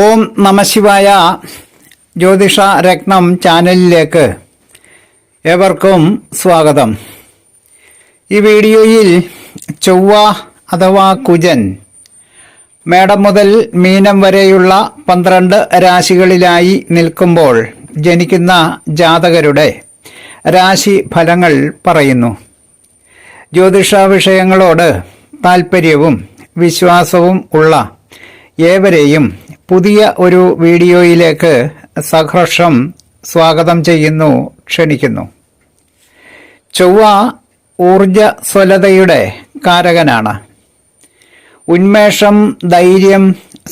ഓം നമഃശിവായ. ജ്യോതിഷ രത്നം ചാനലിലേക്ക് ഏവർക്കും സ്വാഗതം. ഈ വീഡിയോയിൽ ചൊവ്വ അഥവാ കുജൻ മേടം മുതൽ മീനം വരെയുള്ള 12 രാശികളിലായി നിൽക്കുമ്പോൾ ജനിക്കുന്ന ജാതകരുടെ രാശി ഫലങ്ങൾ പറയുന്നു. ജ്യോതിഷ വിഷയങ്ങളോട് താൽപ്പര്യവും വിശ്വാസവും ഉള്ള ഏവരെയും പുതിയ ഒരു വീഡിയോയിലേക്ക് സഹർഷം സ്വാഗതം ചെയ്യുന്നു, ക്ഷണിക്കുന്നു. ചൊവ്വ ഊർജ്ജസ്വലതയുടെ കാരകനാണ്. ഉന്മേഷം, ധൈര്യം,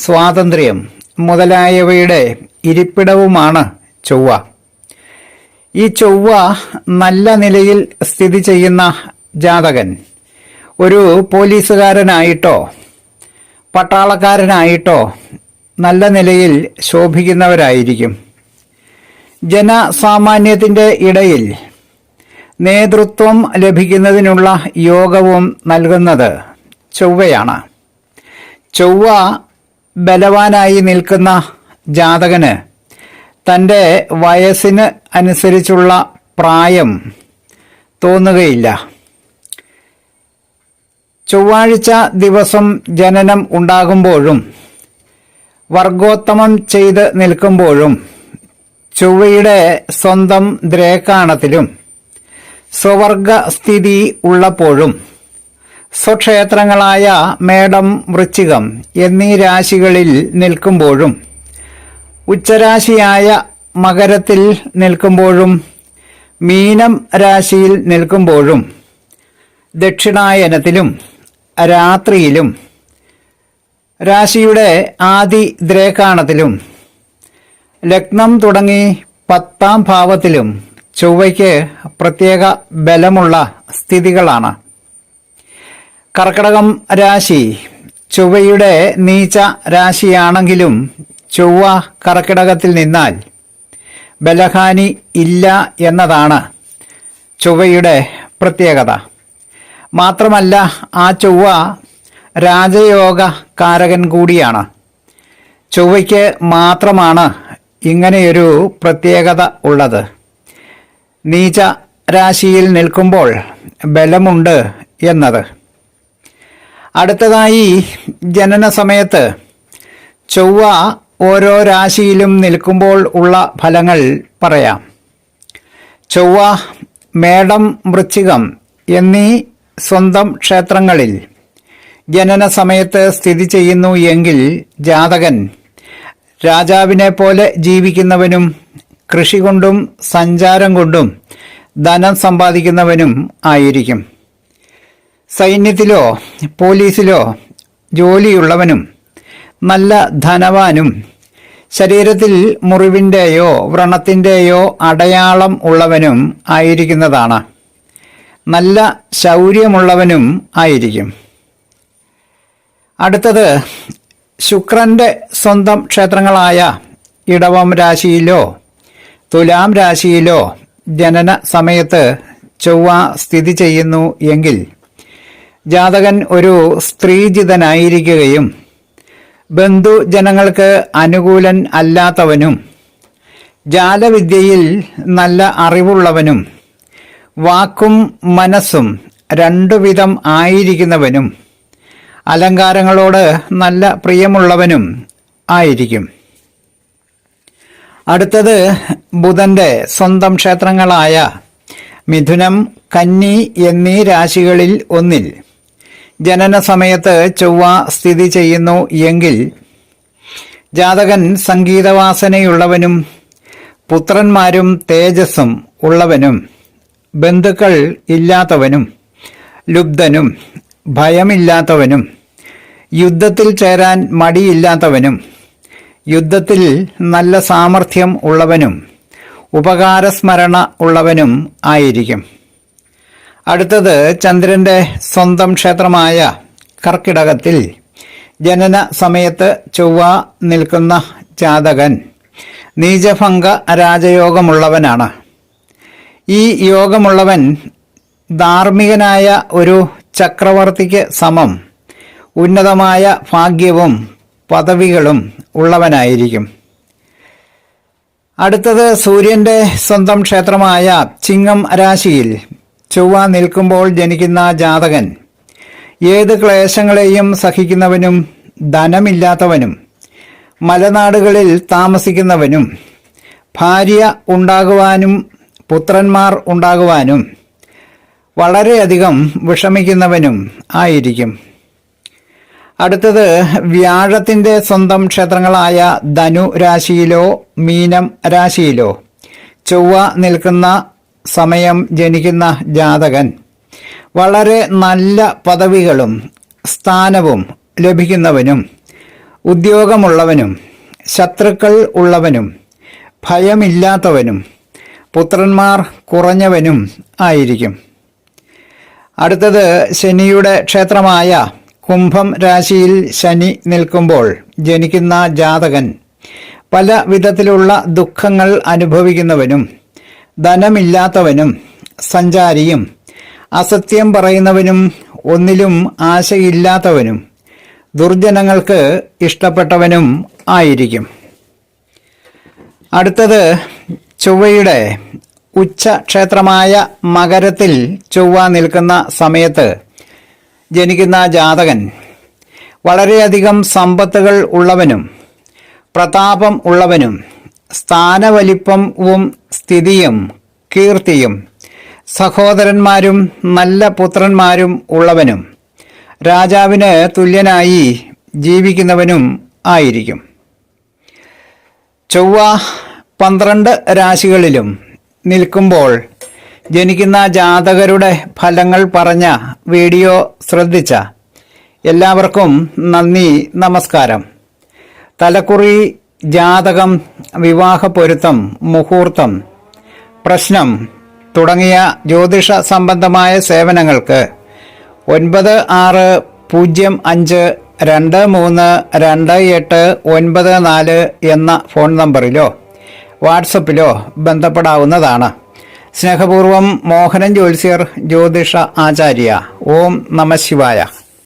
സ്വാതന്ത്ര്യം മുതലായവയുടെ ഇരിപ്പിടവുമാണ് ചൊവ്വ. ഈ ചൊവ്വ നല്ല നിലയിൽ സ്ഥിതി ചെയ്യുന്ന ജാതകൻ ഒരു പോലീസുകാരനായിട്ടോ പട്ടാളക്കാരനായിട്ടോ നല്ല നിലയിൽ ശോഭിക്കുന്നവരായിരിക്കും. ജനസാമാന്യത്തിൻ്റെ ഇടയിൽ നേതൃത്വം ലഭിക്കുന്നതിനുള്ള യോഗവും നൽകുന്നത് ചൊവ്വയാണ്. ചൊവ്വ ബലവാനായി നിൽക്കുന്ന ജാതകന് തൻ്റെ വയസ്സിന് അനുസരിച്ചുള്ള പ്രായം തോന്നുകയില്ല. ചൊവ്വാഴ്ച ദിവസം ജനനം ഉണ്ടാകുമ്പോഴും വർഗോത്തമം ചെയ്ത് നിൽക്കുമ്പോഴും ചൊവ്വയുടെ സ്വന്തം ദ്രേക്കാണത്തിലും സ്വവർഗസ്ഥിതി ഉള്ളപ്പോഴും സ്വക്ഷേത്രങ്ങളായ മേടം, വൃശ്ചികം എന്നീ രാശികളിൽ നിൽക്കുമ്പോഴും ഉച്ചരാശിയായ മകരത്തിൽ നിൽക്കുമ്പോഴും മീനം രാശിയിൽ നിൽക്കുമ്പോഴും ദക്ഷിണായനത്തിലും രാത്രിയിലും രാശിയുടെ ആദി ദ്രേക്കാണത്തിലും ലഗ്നം തുടങ്ങി 10ാം ഭാവത്തിലും ചൊവ്വയ്ക്ക് പ്രത്യേക ബലമുള്ള സ്ഥിതികളാണ്. കർക്കിടകം രാശി ചൊവ്വയുടെ നീച്ച രാശിയാണെങ്കിലും ചൊവ്വ കർക്കിടകത്തിൽ നിന്നാൽ ബലഹാനി ഇല്ല എന്നതാണ് ചൊവ്വയുടെ പ്രത്യേകത. മാത്രമല്ല, ആ ചൊവ്വ രാജയോഗ കാരകൻ കൂടിയാണ്. ചൊവ്വയ്ക്ക് മാത്രമാണ് ഇങ്ങനെയൊരു പ്രത്യേകത ഉള്ളത്. നീച രാശിയിൽ നിൽക്കുമ്പോൾ ബലമുണ്ട് എന്നത്. അടുത്തതായി ജനന സമയത്ത് ചൊവ്വ ഓരോ രാശിയിലും നിൽക്കുമ്പോൾ ഉള്ള ഫലങ്ങൾ പറയാം. ചൊവ്വ മേടം, വൃശ്ചികം എന്നീ സ്വന്തം ക്ഷേത്രങ്ങളിൽ ജനന സമയത്ത് സ്ഥിതി ചെയ്യുന്നു എങ്കിൽ ജാതകൻ രാജാവിനെ പോലെ ജീവിക്കുന്നവനും കൃഷി കൊണ്ടും സഞ്ചാരം കൊണ്ടും ധനം സമ്പാദിക്കുന്നവനും ആയിരിക്കും. സൈന്യത്തിലോ പോലീസിലോ ജോലിയുള്ളവനും നല്ല ധനവാനും ശരീരത്തിൽ മുറിവിൻ്റെയോ വ്രണത്തിൻ്റെയോ അടയാളം ഉള്ളവനും ആയിരിക്കുന്നതാണ്. നല്ല ശൗര്യമുള്ളവനും ആയിരിക്കും. അടുത്തത് ശുക്രന്റെ സ്വന്തം ക്ഷേത്രങ്ങളായ ഇടവം രാശിയിലോ തുലാം രാശിയിലോ ജനന സമയത്ത് ചൊവ്വ സ്ഥിതി ചെയ്യുന്നു എങ്കിൽ ജാതകൻ ഒരു സ്ത്രീജിതനായിരിക്കുകയും ബന്ധുജനങ്ങൾക്ക് അനുകൂലൻ അല്ലാത്തവനും ജാലവിദ്യയിൽ നല്ല അറിവുള്ളവനും വാക്കും മനസ്സും രണ്ടുവിധം ആയിരിക്കുന്നവനും അലങ്കാരങ്ങളോട് നല്ല പ്രിയമുള്ളവനും ആയിരിക്കും. അടുത്തത് ബുധന്റെ സ്വന്തം ക്ഷേത്രങ്ങളായ മിഥുനം, കന്നി എന്നീ രാശികളിൽ ഒന്നിൽ ജനന സമയത്ത് ചൊവ്വ സ്ഥിതി ചെയ്യുന്നു എങ്കിൽ ജാതകൻ സംഗീതവാസനയുള്ളവനും പുത്രന്മാരും തേജസ്സും ഉള്ളവനും ബന്ധുക്കൾ ഇല്ലാത്തവനും ലുബ്ധനും ഭയമില്ലാത്തവനും യുദ്ധത്തിൽ ചേരാൻ മടിയില്ലാത്തവനും യുദ്ധത്തിൽ നല്ല സാമർഥ്യം ഉള്ളവനും ഉപകാരസ്മരണ ഉള്ളവനും ആയിരിക്കും. അടുത്തത് ചന്ദ്രന്റെ സ്വന്തം ക്ഷേത്രമായ കർക്കിടകത്തിൽ ജനന സമയത്ത് ചൊവ്വ നിൽക്കുന്ന ജാതകൻ നീചഭംഗ രാജയോഗമുള്ളവനാണ്. ഈ യോഗമുള്ളവൻ ധാർമ്മികനായ ഒരു ചക്രവർത്തിക്ക് സമം ഉന്നതമായ ഭാഗ്യവും പദവികളും ഉള്ളവനായിരിക്കും. അടുത്തത് സൂര്യന്റെ സ്വന്തം ക്ഷേത്രമായ ചിങ്ങം രാശിയിൽ ചൊവ്വ നിൽക്കുമ്പോൾ ജനിക്കുന്ന ജാതകൻ ഏത് ക്ലേശങ്ങളെയും സഹിക്കുന്നവനും ധനമില്ലാത്തവനും മലനാടുകളിൽ താമസിക്കുന്നവനും ഭാര്യ ഉണ്ടാകുവാനും പുത്രന്മാർ ഉണ്ടാകുവാനും വളരെയധികം വിഷമിക്കുന്നവനും ആയിരിക്കും. അടുത്തത് വ്യാഴത്തിന്റെ സ്വന്തം ക്ഷേത്രങ്ങളായ ധനു രാശിയിലോ മീനം രാശിയിലോ ചൊവ്വ നിൽക്കുന്ന സമയം ജനിക്കുന്ന ജാതകൻ വളരെ നല്ല പദവികളും സ്ഥാനവും ലഭിക്കുന്നവനും ഉദ്യോഗമുള്ളവനും ശത്രുക്കൾ ഉള്ളവനും ഭയമില്ലാത്തവനും പുത്രന്മാർ കുറഞ്ഞവനും ആയിരിക്കും. അടുത്തത് ശനിയുടെ ക്ഷേത്രമായ കുംഭം രാശിയിൽ ശനി നിൽക്കുമ്പോൾ ജനിക്കുന്ന ജാതകൻ പല വിധത്തിലുള്ള ദുഃഖങ്ങൾ അനുഭവിക്കുന്നവനും ധനമില്ലാത്തവനും സഞ്ചാരിയും അസത്യം പറയുന്നവനും ഒന്നിലും ആശയില്ലാത്തവനും ദുർജനങ്ങൾക്ക് ഇഷ്ടപ്പെട്ടവനും ആയിരിക്കും. അടുത്തത് ചൊവ്വയുടെ ഉച്ച ക്ഷേത്രമായ മകരത്തിൽ ചൊവ്വ നിൽക്കുന്ന സമയത്ത് ജനിക്കുന്ന ജാതകൻ വളരെയധികം സമ്പത്തുകൾ ഉള്ളവനും പ്രതാപം ഉള്ളവനും സ്ഥാനവലിപ്പവും സ്ഥിതിയും കീർത്തിയും സഹോദരന്മാരും നല്ല പുത്രന്മാരും ഉള്ളവനും രാജാവിന് തുല്യനായി ജീവിക്കുന്നവനും ആയിരിക്കും. ചൊവ്വ 12 രാശികളിലും നിൽക്കുമ്പോൾ ജനിക്കുന്ന ജാതകരുടെ ഫലങ്ങൾ പറഞ്ഞ വീഡിയോ ശ്രദ്ധിച്ച എല്ലാവർക്കും നന്ദി, നമസ്കാരം. തലക്കുറി, ജാതകം, വിവാഹ പൊരുത്തം, മുഹൂർത്തം, പ്രശ്നം തുടങ്ങിയ ജ്യോതിഷ സംബന്ധമായ സേവനങ്ങൾക്ക് 9655232894 എന്ന ഫോൺ നമ്പറിലോ വാട്സപ്പിലോ ബന്ധപ്പെടാവുന്നതാണ്. സ്നേഹപൂർവം മോഹനൻ ജ്യോത്സ്യർ, ജ്യോതിഷ ആചാര്യ. ഓം നമഃ ശിവായ.